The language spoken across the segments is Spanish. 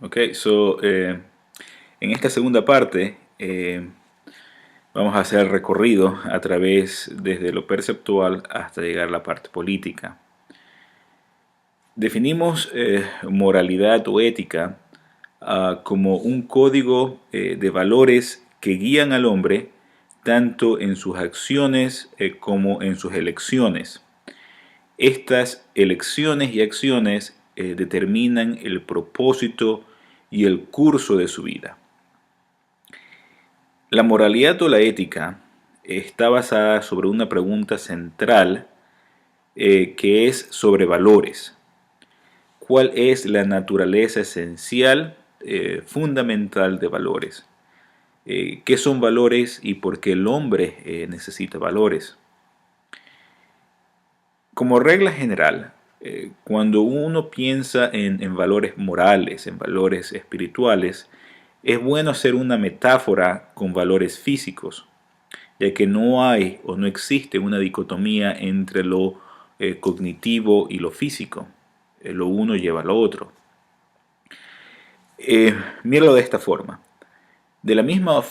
En esta segunda parte vamos a hacer el recorrido a través desde lo perceptual hasta llegar a la parte política. Definimos moralidad o ética como un código de valores que guían al hombre tanto en sus acciones como en sus elecciones. Estas elecciones y acciones determinan el propósito y el curso de su vida. La moralidad o la ética está basada sobre una pregunta central que es sobre valores. ¿Cuál es la naturaleza esencial, fundamental de valores? ¿Qué son valores y por qué el hombre necesita valores? Como regla general, cuando uno piensa en valores morales, en valores espirituales, es bueno hacer una metáfora con valores físicos, ya que no hay o no existe una dicotomía entre lo cognitivo y lo físico. Lo uno lleva a lo otro. Míralo de esta forma. De la misma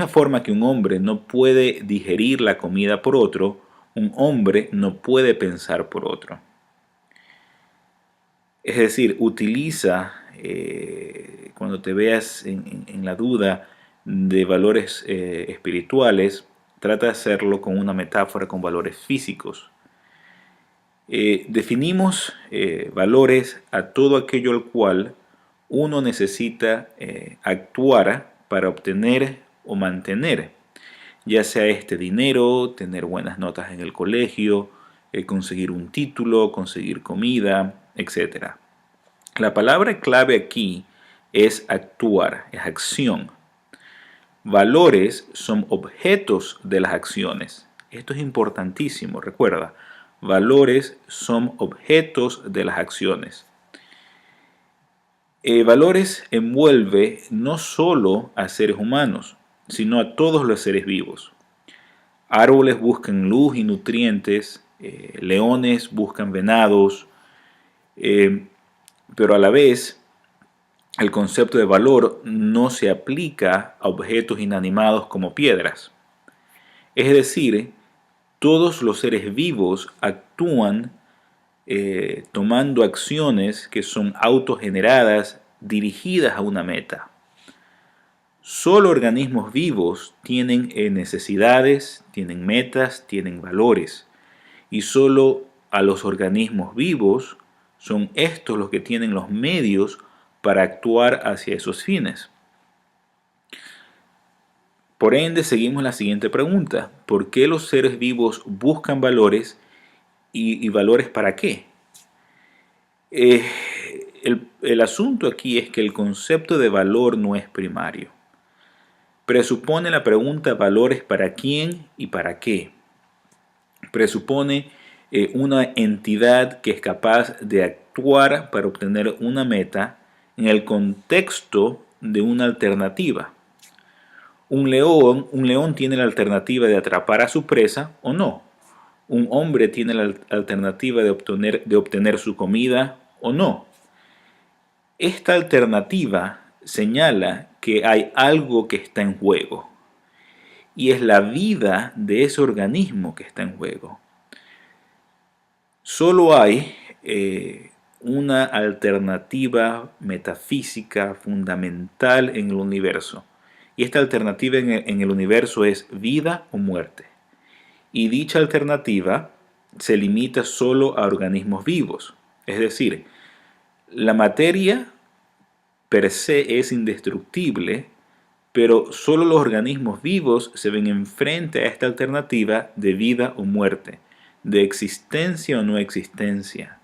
forma que un hombre no puede digerir la comida por otro, un hombre no puede pensar por otro. Es decir, utiliza, cuando te veas en la duda de valores espirituales, trata de hacerlo con una metáfora con valores físicos. Definimos valores a todo aquello al cual uno necesita actuar para obtener o mantener, ya sea este dinero, tener buenas notas en el colegio, conseguir un título, conseguir comida, etc. La palabra clave aquí es actuar, es acción. Valores son objetos de las acciones. Esto es importantísimo, recuerda. Valores son objetos de las acciones. Valores envuelve no solo a seres humanos, sino a todos los seres vivos. Árboles buscan luz y nutrientes, leones buscan venados, pero a la vez el concepto de valor no se aplica a objetos inanimados como piedras. Es decir, todos los seres vivos actúan tomando acciones que son autogeneradas dirigidas a una meta. Solo organismos vivos tienen necesidades, tienen metas, tienen valores. Y solo a los organismos vivos son estos los que tienen los medios para actuar hacia esos fines. Por ende, seguimos la siguiente pregunta. ¿Por qué los seres vivos buscan valores y valores para qué? El asunto aquí es que el concepto de valor no es primario. Presupone la pregunta valores para quién y para qué. Presupone una entidad que es capaz de actuar para obtener una meta en el contexto de una alternativa. Un león tiene la alternativa de atrapar a su presa o no. Un hombre tiene la alternativa de obtener su comida o no. Esta alternativa señala que hay algo que está en juego y es la vida de ese organismo que está en juego. Solo hay una alternativa metafísica fundamental en el universo y esta alternativa en el universo es vida o muerte. Y dicha alternativa se limita solo a organismos vivos, es decir, la materia per se es indestructible, pero solo los organismos vivos se ven enfrente a esta alternativa de vida o muerte, de existencia o no existencia.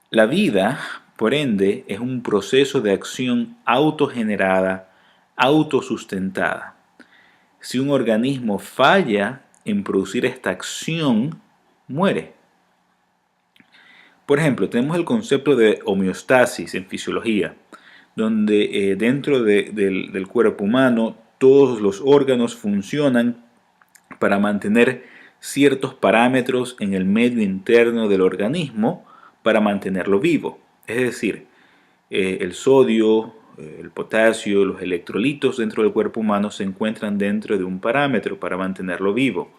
La vida, por ende, es un proceso de acción autogenerada, autosustentada. Si un organismo falla en producir esta acción, muere. Por ejemplo, tenemos el concepto de homeostasis en fisiología, donde dentro del cuerpo humano todos los órganos funcionan para mantener ciertos parámetros en el medio interno del organismo para mantenerlo vivo. Es decir, el sodio, el potasio, los electrolitos dentro del cuerpo humano se encuentran dentro de un parámetro para mantenerlo vivo.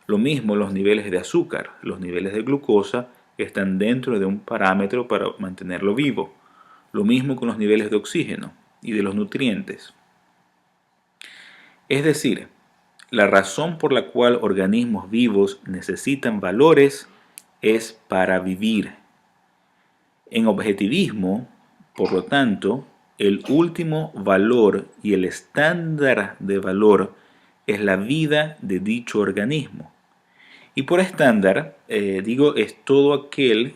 Lo mismo los niveles de azúcar, los niveles de glucosa están dentro de un parámetro para mantenerlo vivo. Lo mismo con los niveles de oxígeno y de los nutrientes. Es decir, la razón por la cual organismos vivos necesitan valores es para vivir. En objetivismo, por lo tanto, el último valor y el estándar de valor es la vida de dicho organismo. Y por estándar, es todo aquel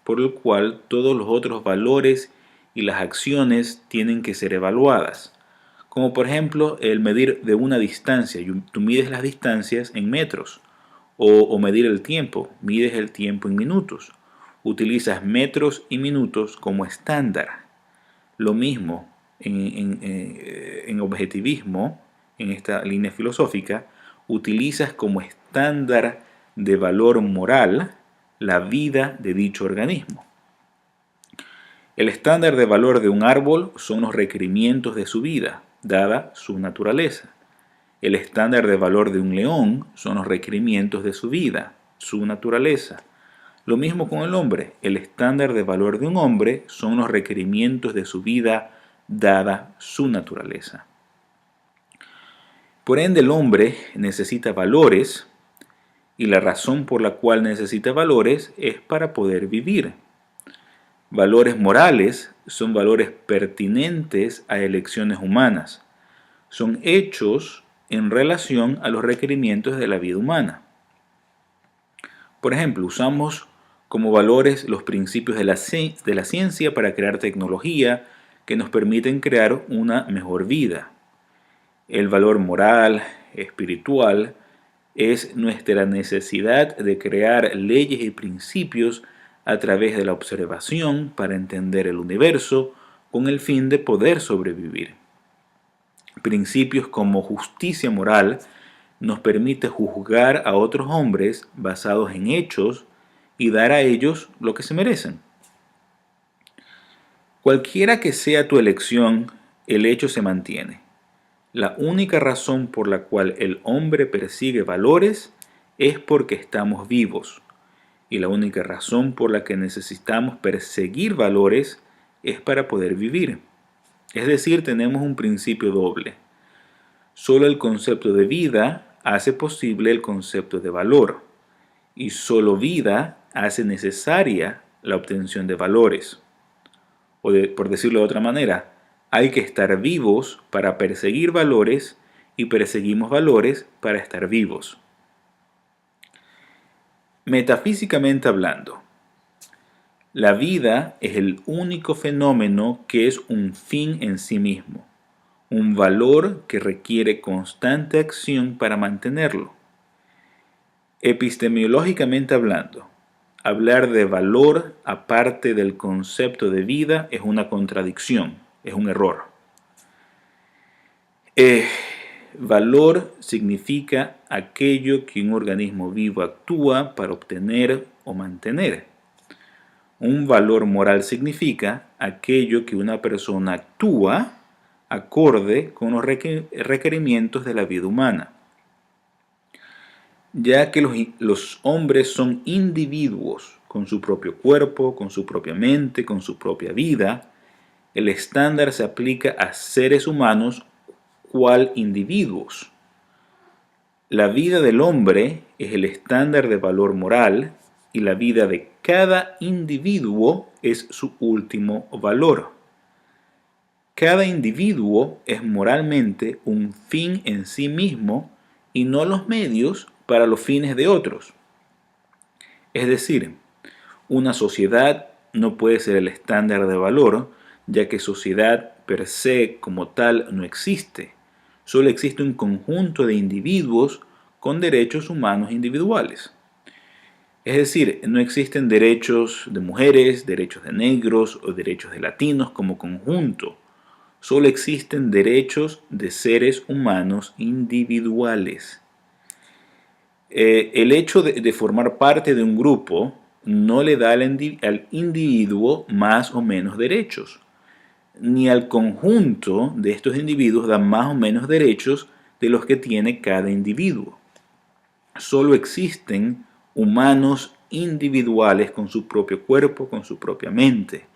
por el cual todos los otros valores y las acciones tienen que ser evaluadas. Como por ejemplo el medir de una distancia. Tú mides las distancias en metros. O medir el tiempo. Mides el tiempo en minutos. Utilizas metros y minutos como estándar. Lo mismo en objetivismo, en esta línea filosófica, utilizas como estándar de valor moral la vida de dicho organismo. El estándar de valor de un árbol son los requerimientos de su vida, dada su naturaleza. El estándar de valor de un león son los requerimientos de su vida, su naturaleza. Lo mismo con el hombre. El estándar de valor de un hombre son los requerimientos de su vida, dada su naturaleza. Por ende, el hombre necesita valores, y la razón por la cual necesita valores es para poder vivir. Valores morales son valores pertinentes a elecciones humanas. Son hechos en relación a los requerimientos de la vida humana. Por ejemplo, usamos como valores los principios de la ciencia para crear tecnología que nos permiten crear una mejor vida. El valor moral, espiritual, es nuestra necesidad de crear leyes y principios a través de la observación para entender el universo con el fin de poder sobrevivir. Principios como justicia moral nos permite juzgar a otros hombres basados en hechos y dar a ellos lo que se merecen. Cualquiera que sea tu elección, el hecho se mantiene. La única razón por la cual el hombre persigue valores es porque estamos vivos. Y la única razón por la que necesitamos perseguir valores es para poder vivir. Es decir, tenemos un principio doble. Solo el concepto de vida hace posible el concepto de valor. Y solo vida hace necesaria la obtención de valores. Por decirlo de otra manera, hay que estar vivos para perseguir valores y perseguimos valores para estar vivos. Metafísicamente hablando, la vida es el único fenómeno que es un fin en sí mismo, un valor que requiere constante acción para mantenerlo. Epistemológicamente hablando, hablar de valor aparte del concepto de vida es una contradicción, es un error. Valor significa aquello que un organismo vivo actúa para obtener o mantener. Un valor moral significa aquello que una persona actúa acorde con los requerimientos de la vida humana. Ya que los hombres son individuos con su propio cuerpo, con su propia mente, con su propia vida, el estándar se aplica a seres humanos cual individuos. La vida del hombre es el estándar de valor moral y la vida de cada individuo es su último valor. Cada individuo es moralmente un fin en sí mismo y no los medios para los fines de otros. Es decir, una sociedad no puede ser el estándar de valor, ya que sociedad per se como tal no existe. Solo existe un conjunto de individuos con derechos humanos individuales. Es decir, no existen derechos de mujeres, derechos de negros o derechos de latinos como conjunto. Solo existen derechos de seres humanos individuales. El hecho de formar parte de un grupo no le da al individuo más o menos derechos, ni al conjunto de estos individuos da más o menos derechos de los que tiene cada individuo. Solo existen humanos individuales con su propio cuerpo, con su propia mente.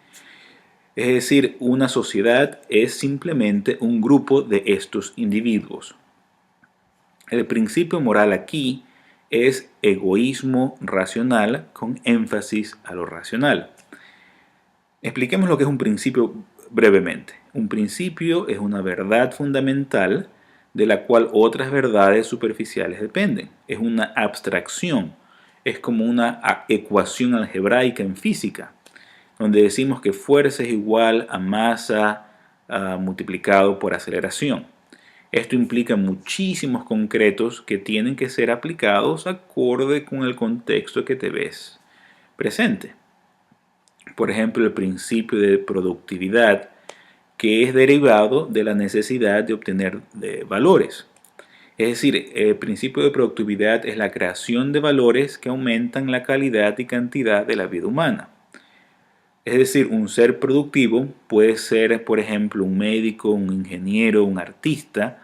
Es decir, una sociedad es simplemente un grupo de estos individuos. El principio moral aquí es egoísmo racional con énfasis a lo racional. Expliquemos lo que es un principio brevemente. Un principio es una verdad fundamental de la cual otras verdades superficiales dependen. Es una abstracción. Es como una ecuación algebraica en física, donde decimos que fuerza es igual a masa multiplicado por aceleración. Esto implica muchísimos concretos que tienen que ser aplicados acorde con el contexto que te ves presente. Por ejemplo, el principio de productividad, que es derivado de la necesidad de obtener valores. Es decir, el principio de productividad es la creación de valores que aumentan la calidad y cantidad de la vida humana. Es decir, un ser productivo puede ser, por ejemplo, un médico, un ingeniero, un artista,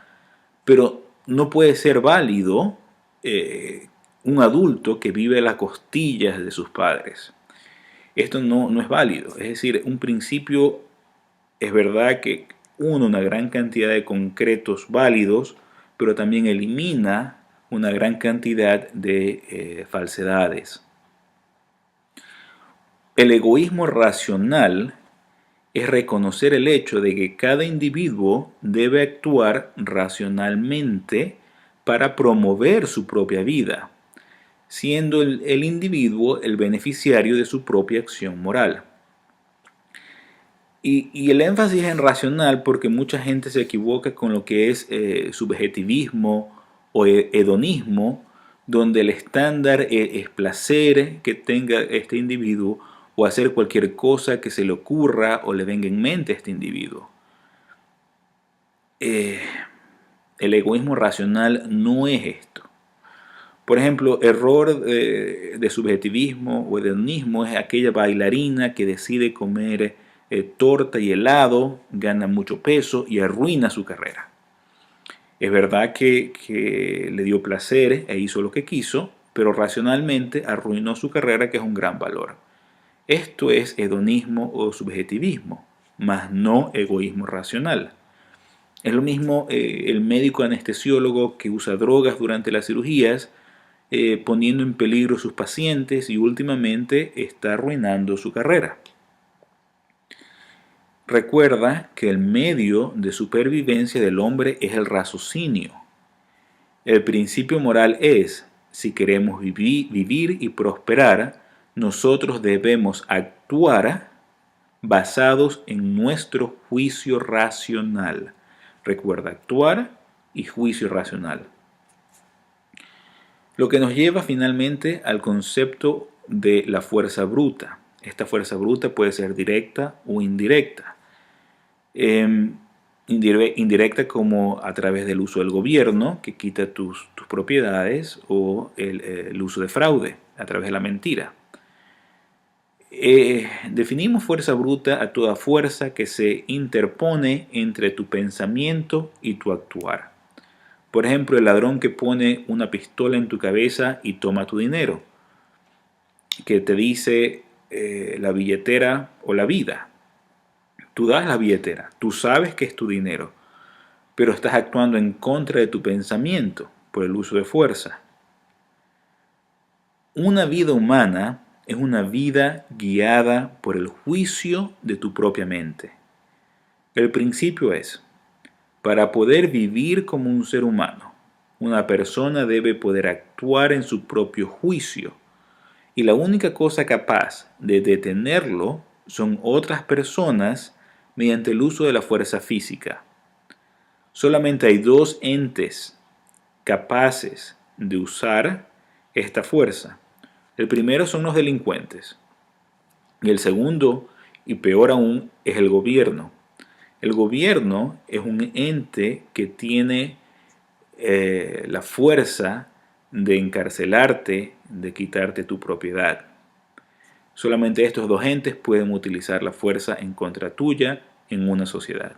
pero no puede ser válido un adulto que vive a las costillas de sus padres. Esto no es válido. Es decir, un principio es verdad que une una gran cantidad de concretos válidos, pero también elimina una gran cantidad de falsedades. El egoísmo racional es reconocer el hecho de que cada individuo debe actuar racionalmente para promover su propia vida, siendo el individuo el beneficiario de su propia acción moral. Y el énfasis en racional porque mucha gente se equivoca con lo que es subjetivismo o hedonismo, donde el estándar es placer que tenga este individuo o hacer cualquier cosa que se le ocurra o le venga en mente a este individuo. El egoísmo racional no es esto. Por ejemplo, error de subjetivismo o hedonismo es aquella bailarina que decide comer torta y helado, gana mucho peso y arruina su carrera. Es verdad que le dio placer e hizo lo que quiso, pero racionalmente arruinó su carrera, que es un gran valor. Esto es hedonismo o subjetivismo, mas no egoísmo racional. Es lo mismo el médico anestesiólogo que usa drogas durante las cirugías, poniendo en peligro a sus pacientes y últimamente está arruinando su carrera. Recuerda que el medio de supervivencia del hombre es el raciocinio. El principio moral es, si queremos vivir y prosperar, nosotros debemos actuar basados en nuestro juicio racional. Recuerda, actuar y juicio racional. Lo que nos lleva finalmente al concepto de la fuerza bruta. Esta fuerza bruta puede ser directa o indirecta. Indirecta como a través del uso del gobierno, que quita tus propiedades, o el uso de fraude, a través de la mentira. Definimos fuerza bruta a toda fuerza que se interpone entre tu pensamiento y tu actuar. Por ejemplo, el ladrón que pone una pistola en tu cabeza y toma tu dinero, que te dice la billetera o la vida. Tú das la billetera, tú sabes que es tu dinero, pero estás actuando en contra de tu pensamiento por el uso de fuerza. Una vida humana es una vida guiada por el juicio de tu propia mente. El principio es, para poder vivir como un ser humano, una persona debe poder actuar en su propio juicio, y la única cosa capaz de detenerlo son otras personas mediante el uso de la fuerza física. Solamente hay dos entes capaces de usar esta fuerza. El primero son los delincuentes y el segundo, y peor aún, es el gobierno. El gobierno es un ente que tiene la fuerza de encarcelarte, de quitarte tu propiedad. Solamente estos dos entes pueden utilizar la fuerza en contra tuya en una sociedad.